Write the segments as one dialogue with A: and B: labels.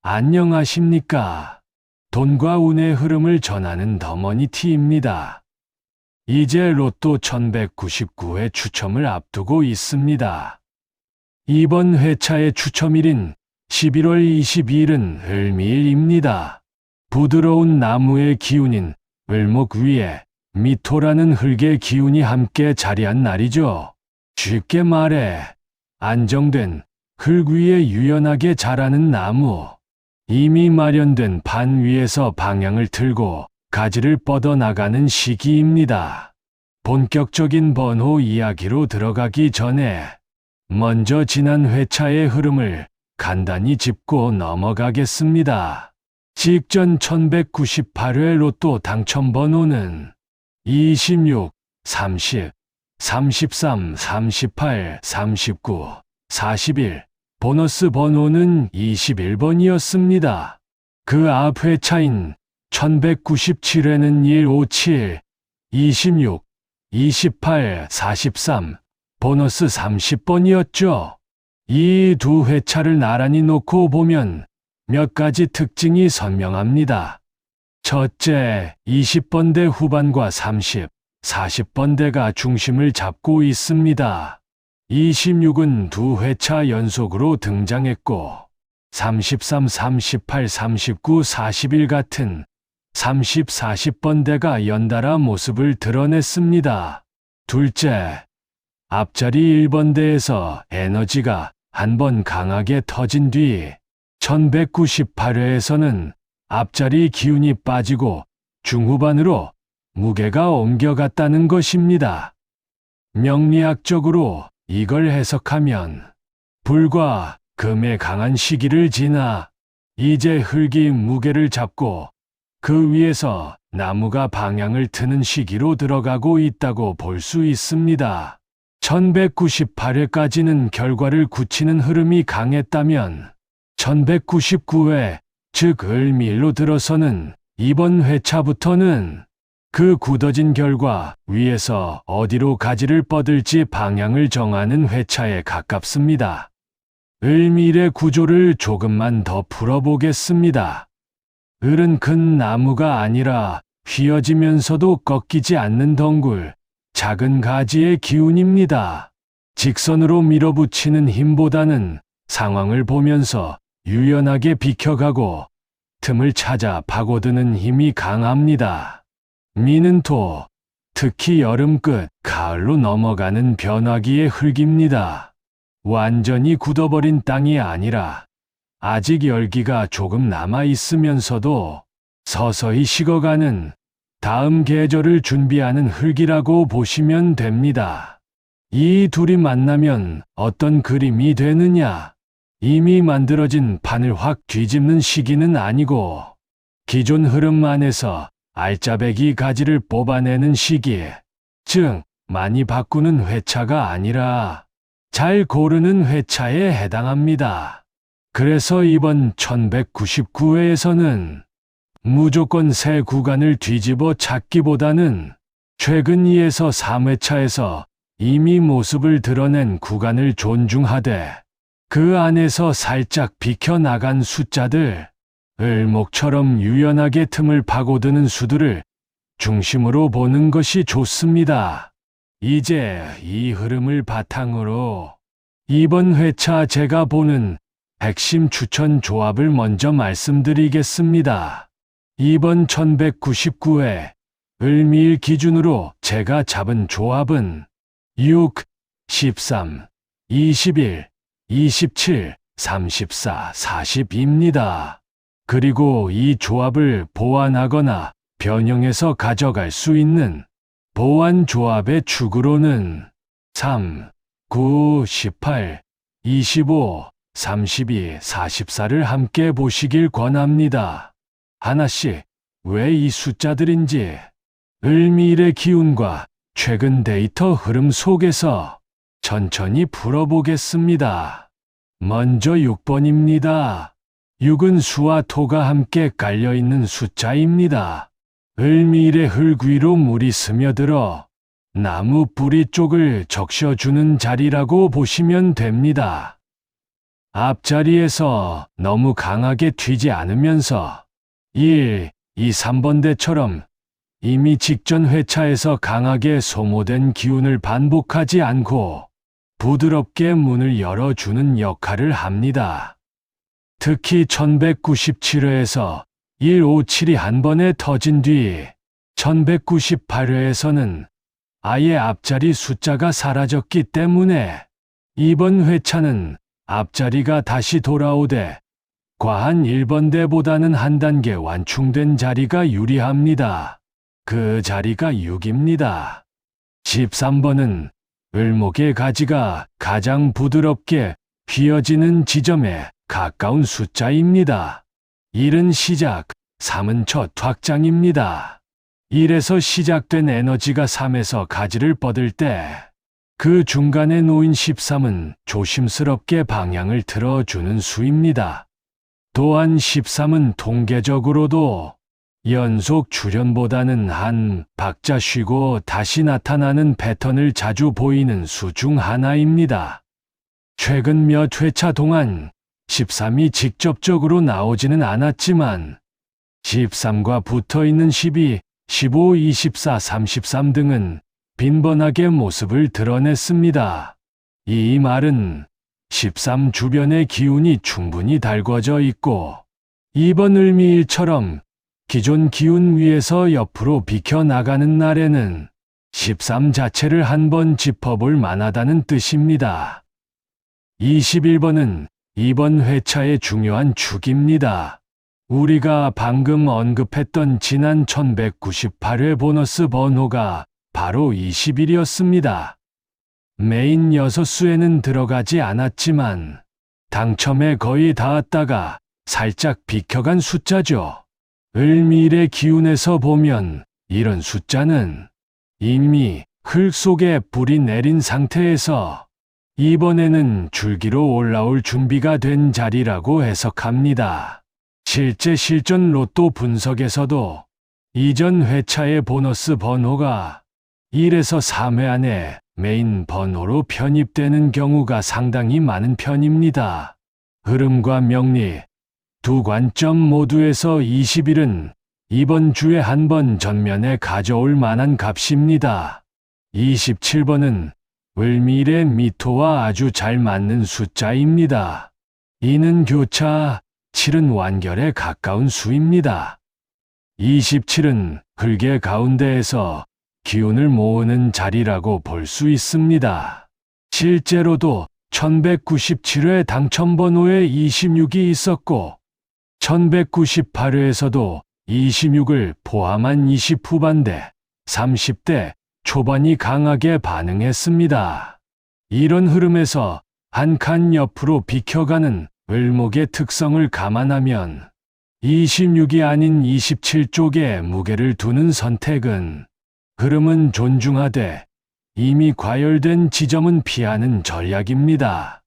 A: 안녕하십니까. 돈과 운의 흐름을 전하는 더머니티입니다. 이제 로또 1199회 추첨을 앞두고 있습니다. 이번 회차의 추첨일인 11월 22일은 을미일입니다. 부드러운 나무의 기운인 을목 위에 미토라는 흙의 기운이 함께 자리한 날이죠. 쉽게 말해 안정된 흙 위에 유연하게 자라는 나무. 이미 마련된 반 위에서 방향을 틀고 가지를 뻗어나가는 시기입니다. 본격적인 번호 이야기로 들어가기 전에 먼저 지난 회차의 흐름을 간단히 짚고 넘어가겠습니다. 직전 1198회 로또 당첨 번호는 26, 30, 33, 38, 39, 41, 보너스 번호는 21번이었습니다. 그 앞 회차인 1197회는 157, 26, 28, 43, 보너스 30번이었죠. 이 두 회차를 나란히 놓고 보면 몇 가지 특징이 선명합니다. 첫째, 20번대 후반과 30, 40번대가 중심을 잡고 있습니다. 26은 두 회차 연속으로 등장했고 33, 38, 39, 41 같은 30, 40번대가 연달아 모습을 드러냈습니다. 둘째, 앞자리 1번대에서 에너지가 한번 강하게 터진 뒤 1198회에서는 앞자리 기운이 빠지고 중후반으로 무게가 옮겨갔다는 것입니다. 명리학적으로 이걸 해석하면 불과 금의 강한 시기를 지나 이제 흙이 무게를 잡고 그 위에서 나무가 방향을 트는 시기로 들어가고 있다고 볼 수 있습니다. 1198회까지는 결과를 굳히는 흐름이 강했다면 1199회, 즉 을미일로 들어서는 이번 회차부터는 그 굳어진 결과 위에서 어디로 가지를 뻗을지 방향을 정하는 회차에 가깝습니다. 을미일의 구조를 조금만 더 풀어보겠습니다. 을은 큰 나무가 아니라 휘어지면서도 꺾이지 않는 덩굴, 작은 가지의 기운입니다. 직선으로 밀어붙이는 힘보다는 상황을 보면서 유연하게 비켜가고 틈을 찾아 파고드는 힘이 강합니다. 미는 토, 특히 여름 끝, 가을로 넘어가는 변화기의 흙입니다. 완전히 굳어버린 땅이 아니라 아직 열기가 조금 남아있으면서도 서서히 식어가는 다음 계절을 준비하는 흙이라고 보시면 됩니다. 이 둘이 만나면 어떤 그림이 되느냐? 이미 만들어진 판을 확 뒤집는 시기는 아니고 기존 흐름 안에서 알짜배기 가지를 뽑아내는 시기, 즉 많이 바꾸는 회차가 아니라 잘 고르는 회차에 해당합니다. 그래서 이번 1199회에서는 무조건 새 구간을 뒤집어 찾기보다는 최근 2에서 3회차에서 이미 모습을 드러낸 구간을 존중하되 그 안에서 살짝 비켜나간 숫자들, 을목처럼 유연하게 틈을 파고드는 수들을 중심으로 보는 것이 좋습니다. 이제 이 흐름을 바탕으로 이번 회차 제가 보는 핵심 추천 조합을 먼저 말씀드리겠습니다. 이번 1199회 을미일 기준으로 제가 잡은 조합은 6, 13, 21, 27, 34, 40입니다. 그리고 이 조합을 보완하거나 변형해서 가져갈 수 있는 보완 조합의 축으로는 3, 9, 18, 25, 32, 44를 함께 보시길 권합니다. 하나씩 왜 이 숫자들인지 을미일의 기운과 최근 데이터 흐름 속에서 천천히 풀어보겠습니다. 먼저 6번입니다. 6은 수와 토가 함께 깔려있는 숫자입니다. 을미일의 흙 위로 물이 스며들어 나무 뿌리 쪽을 적셔주는 자리라고 보시면 됩니다. 앞자리에서 너무 강하게 튀지 않으면서 1, 2, 3번대처럼 이미 직전 회차에서 강하게 소모된 기운을 반복하지 않고 부드럽게 문을 열어주는 역할을 합니다. 특히 1197회에서 157이 한 번에 터진 뒤 1198회에서는 아예 앞자리 숫자가 사라졌기 때문에 이번 회차는 앞자리가 다시 돌아오되 과한 1번대보다는 한 단계 완충된 자리가 유리합니다. 그 자리가 6입니다. 13번은 을목의 가지가 가장 부드럽게 휘어지는 지점에 가까운 숫자입니다. 1은 시작, 3은 첫 확장입니다. 1에서 시작된 에너지가 3에서 가지를 뻗을 때 그 중간에 놓인 13은 조심스럽게 방향을 틀어주는 수입니다. 또한 13은 통계적으로도 연속 출현보다는 한 박자 쉬고 다시 나타나는 패턴을 자주 보이는 수 중 하나입니다. 최근 몇 회차 동안 13이 직접적으로 나오지는 않았지만 13과 붙어있는 12, 15, 24, 33 등은 빈번하게 모습을 드러냈습니다. 이 말은 13 주변의 기운이 충분히 달궈져 있고 이번 을미일처럼 기존 기운 위에서 옆으로 비켜나가는 날에는 13 자체를 한번 짚어볼 만하다는 뜻입니다. 21번은 이번 회차의 중요한 축입니다. 우리가 방금 언급했던 지난 1198회 보너스 번호가 바로 21이었습니다. 메인 6수에는 들어가지 않았지만 당첨에 거의 닿았다가 살짝 비켜간 숫자죠. 을미일의 기운에서 보면 이런 숫자는 이미 흙 속에 뿌리 내린 상태에서 이번에는 줄기로 올라올 준비가 된 자리라고 해석합니다. 실제 실전 로또 분석에서도 이전 회차의 보너스 번호가 1에서 3회 안에 메인 번호로 편입되는 경우가 상당히 많은 편입니다. 흐름과 명리 두 관점 모두에서 21은 이번 주에 한번 전면에 가져올 만한 값입니다. 27번은 을미일의 미토와 아주 잘 맞는 숫자입니다. 2는 교차, 7은 완결에 가까운 수입니다. 27은 흙의 가운데에서 기운을 모으는 자리라고 볼 수 있습니다. 실제로도 1197회 당첨번호에 26이 있었고 1198회에서도 26을 포함한 20 후반대, 30대 초반이 강하게 반응했습니다. 이런 흐름에서 한 칸 옆으로 비켜가는 을목의 특성을 감안하면 26이 아닌 27쪽에 무게를 두는 선택은 흐름은 존중하되 이미 과열된 지점은 피하는 전략입니다.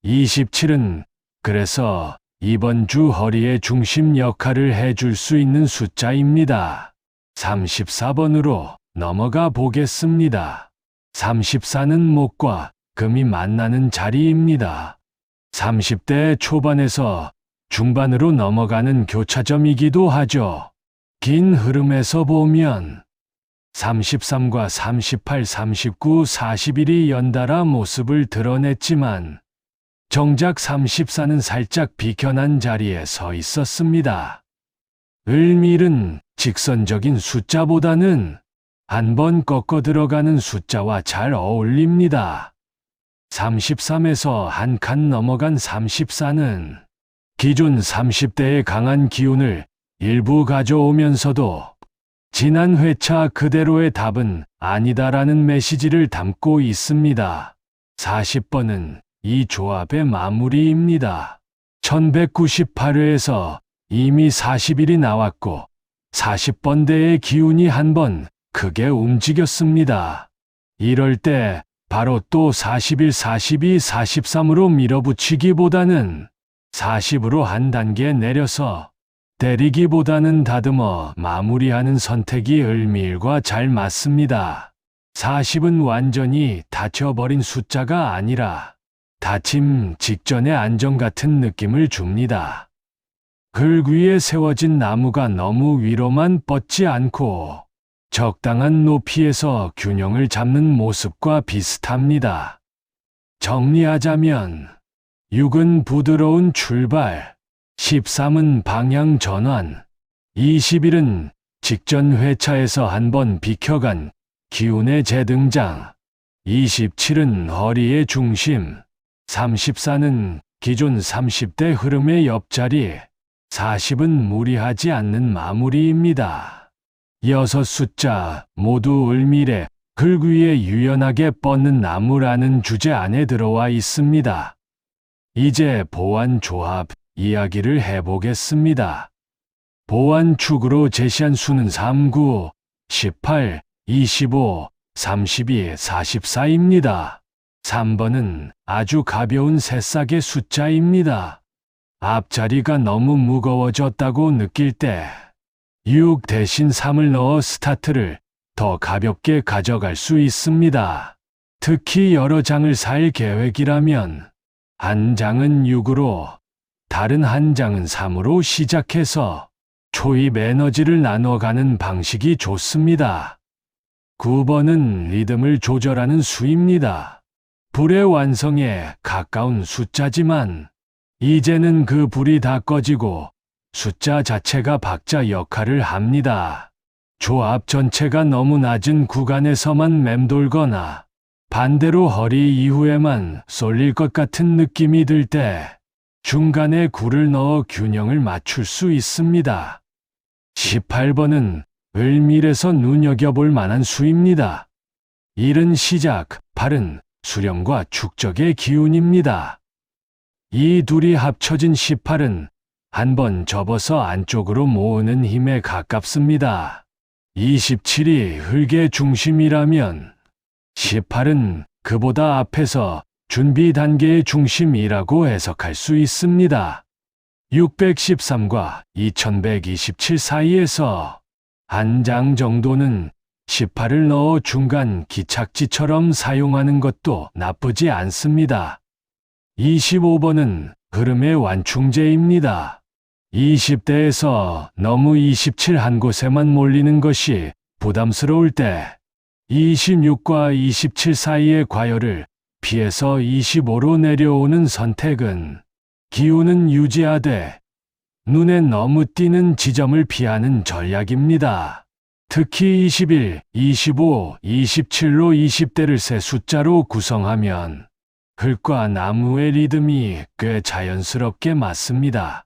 A: 27은 그래서 이번 주 허리의 중심 역할을 해줄 수 있는 숫자입니다. 34번으로 넘어가 보겠습니다. 34는 목과 금이 만나는 자리입니다. 30대 초반에서 중반으로 넘어가는 교차점이기도 하죠. 긴 흐름에서 보면 33과 38, 39, 41이 연달아 모습을 드러냈지만 정작 34는 살짝 비켜난 자리에 서 있었습니다. 을미일은 직선적인 숫자보다는 한번 꺾어 들어가는 숫자와 잘 어울립니다. 33에서 한 칸 넘어간 34는 기존 30대의 강한 기운을 일부 가져오면서도 지난 회차 그대로의 답은 아니다라는 메시지를 담고 있습니다. 40번은 이 조합의 마무리입니다. 1198회에서 이미 41이 나왔고 40번대의 기운이 한번 크게 움직였습니다. 이럴 때 바로 또 41, 42, 43으로 밀어붙이기보다는 40으로 한 단계 내려서 때리기보다는 다듬어 마무리하는 선택이 을미일과 잘 맞습니다. 40은 완전히 닫혀버린 숫자가 아니라 다침 직전의 안정 같은 느낌을 줍니다. 흙 위에 세워진 나무가 너무 위로만 뻗지 않고 적당한 높이에서 균형을 잡는 모습과 비슷합니다. 정리하자면 6은 부드러운 출발, 13은 방향 전환, 21은 직전 회차에서 한번 비켜간 기운의 재등장, 27은 허리의 중심, 34는 기존 30대 흐름의 옆자리, 40은 무리하지 않는 마무리입니다. 6 숫자 모두 을밀에 흙 위에 유연하게 뻗는 나무라는 주제 안에 들어와 있습니다. 이제 보완 조합 이야기를 해보겠습니다. 보완 축으로 제시한 수는 39, 18, 25, 32, 44입니다. 3번은 아주 가벼운 새싹의 숫자입니다. 앞자리가 너무 무거워졌다고 느낄 때 6 대신 3을 넣어 스타트를 더 가볍게 가져갈 수 있습니다. 특히 여러 장을 살 계획이라면 한 장은 6으로 다른 한 장은 3으로 시작해서 초입 에너지를 나눠가는 방식이 좋습니다. 9번은 리듬을 조절하는 수입니다. 불의 완성에 가까운 숫자지만 이제는 그 불이 다 꺼지고 숫자 자체가 박자 역할을 합니다. 조합 전체가 너무 낮은 구간에서만 맴돌거나 반대로 허리 이후에만 쏠릴 것 같은 느낌이 들 때 중간에 굴을 넣어 균형을 맞출 수 있습니다. 18번은 을밀에서 눈여겨볼 만한 수입니다. 1은 시작, 8은 수렴과 축적의 기운입니다. 이 둘이 합쳐진 18은 한번 접어서 안쪽으로 모으는 힘에 가깝습니다. 27이 흙의 중심이라면 18은 그보다 앞에서 준비 단계의 중심이라고 해석할 수 있습니다. 613과 2127 사이에서 한 장 정도는 18을 넣어 중간 기착지처럼 사용하는 것도 나쁘지 않습니다. 25번은 흐름의 완충제입니다. 20대에서 너무 27 한 곳에만 몰리는 것이 부담스러울 때 26과 27 사이의 과열을 피해서 25로 내려오는 선택은 기운은 유지하되 눈에 너무 띄는 지점을 피하는 전략입니다. 특히 21, 25, 27로 20대를 세 숫자로 구성하면 흙과 나무의 리듬이 꽤 자연스럽게 맞습니다.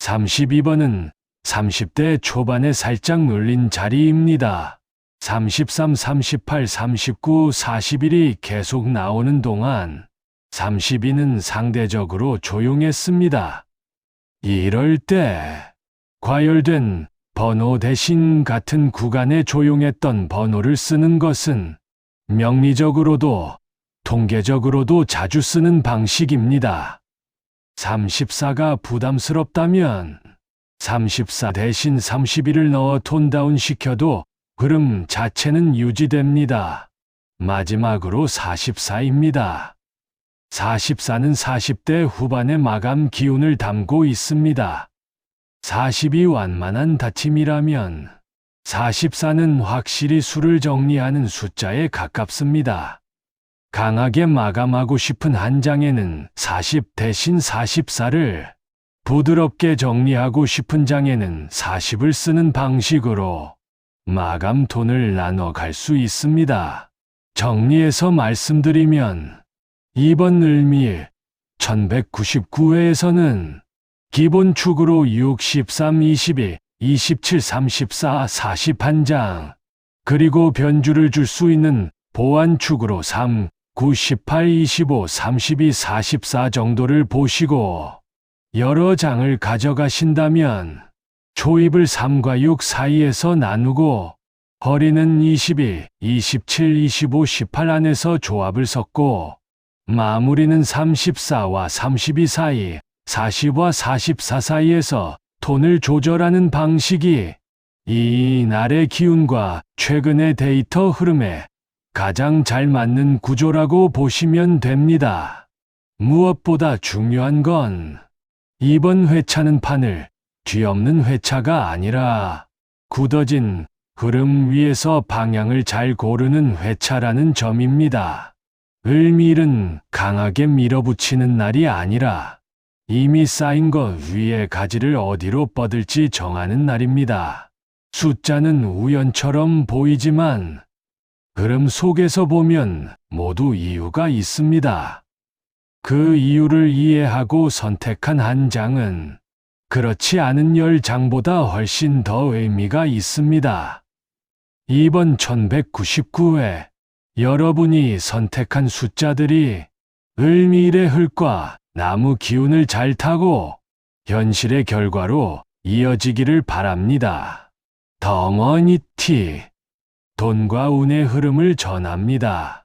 A: 32번은 30대 초반에 살짝 눌린 자리입니다. 33, 38, 39, 41이 계속 나오는 동안 32는 상대적으로 조용했습니다. 이럴 때 과열된 번호 대신 같은 구간에 조용했던 번호를 쓰는 것은 명리적으로도 통계적으로도 자주 쓰는 방식입니다. 34가 부담스럽다면 34 대신 31을 넣어 톤다운 시켜도 흐름 자체는 유지됩니다. 마지막으로 44입니다. 44는 40대 후반의 마감 기운을 담고 있습니다. 40이 완만한 다침이라면 44는 확실히 수를 정리하는 숫자에 가깝습니다. 강하게 마감하고 싶은 한 장에는 40 대신 44를, 부드럽게 정리하고 싶은 장에는 40을 쓰는 방식으로 마감 톤을 나눠 갈 수 있습니다. 정리해서 말씀드리면 이번 을밀 1199회에서는 기본 축으로 6, 13, 22, 27, 34, 41장, 그리고 변주를 줄 수 있는 보완 축으로 3, 9, 18, 25, 32, 44 정도를 보시고 여러 장을 가져가신다면 초입을 3과 6 사이에서 나누고 허리는 22, 27, 25, 18 안에서 조합을 섞고 마무리는 34와 32 사이, 40과 44 사이에서 톤을 조절하는 방식이 이 날의 기운과 최근의 데이터 흐름에 가장 잘 맞는 구조라고 보시면 됩니다. 무엇보다 중요한 건 이번 회차는 판을 뒤엎는 회차가 아니라 굳어진 흐름 위에서 방향을 잘 고르는 회차라는 점입니다. 을밀은 강하게 밀어붙이는 날이 아니라 이미 쌓인 것 위에 가지를 어디로 뻗을지 정하는 날입니다. 숫자는 우연처럼 보이지만 흐름 속에서 보면 모두 이유가 있습니다. 그 이유를 이해하고 선택한 한 장은 그렇지 않은 10장보다 훨씬 더 의미가 있습니다. 이번 1199회 여러분이 선택한 숫자들이 을밀의 흙과 나무 기운을 잘 타고 현실의 결과로 이어지기를 바랍니다. 덩어니티, 돈과 운의 흐름을 전합니다.